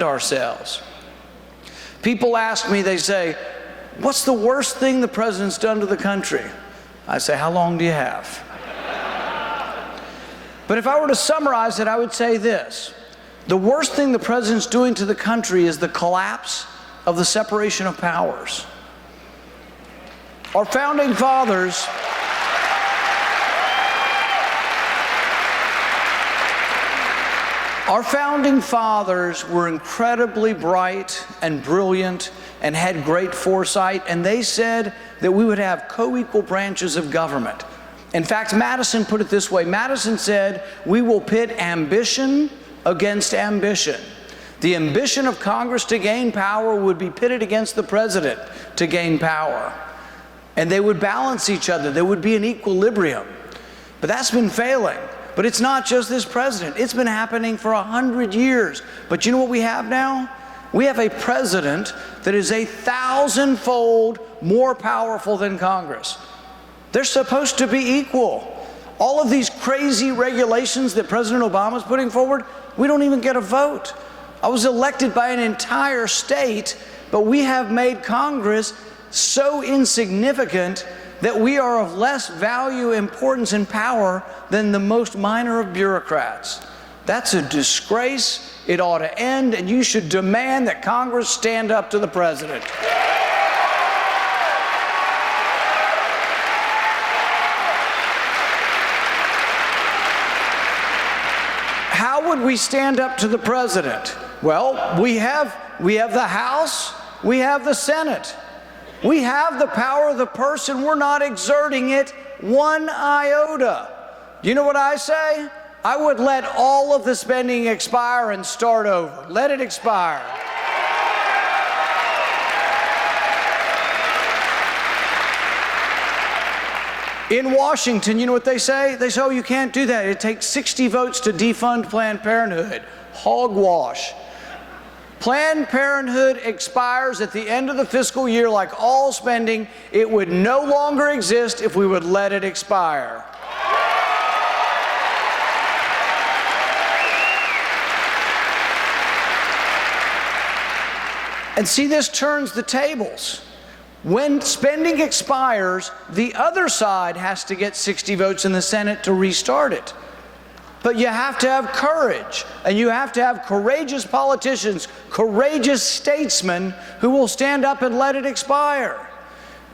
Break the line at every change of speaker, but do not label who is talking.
defend ourselves. People ask me, they say, what's the worst thing the president's done to the country? I say, how long do you have? But if I were to summarize it, I would say this. The worst thing the president's doing to the country is the collapse of the separation of powers. Our founding fathers were incredibly bright and brilliant and had great foresight, and they said that we would have co-equal branches of government. In fact, Madison put it this way. Madison said, we will pit ambition against ambition. The ambition of Congress to gain power would be pitted against the president to gain power. And they would balance each other. There would be an equilibrium. But that's been failing. But it's not just this president. It's been happening for 100 years. But you know what we have now? We have a president that is 1,000-fold more powerful than Congress. They're supposed to be equal. All of these crazy regulations that President Obama is putting forward, we don't even get a vote. I was elected by an entire state, but we have made Congress so insignificant that we are of less value, importance, and power than the most minor of bureaucrats. That's a disgrace. It ought to end, and you should demand that Congress stand up to the president. How would we stand up to the president? Well, we have the House, we have the Senate. We have the power of the purse, and we're not exerting it one iota. You know what I say? I would let all of the spending expire and start over. Let it expire. In Washington, you know what they say? They say, oh, you can't do that. It takes 60 votes to defund Planned Parenthood. Hogwash. Planned Parenthood expires at the end of the fiscal year like all spending. It would no longer exist if we would let it expire. And see, this turns the tables. When spending expires, the other side has to get 60 votes in the Senate to restart it. But you have to have courage, and you have to have courageous politicians, courageous statesmen who will stand up and let it expire.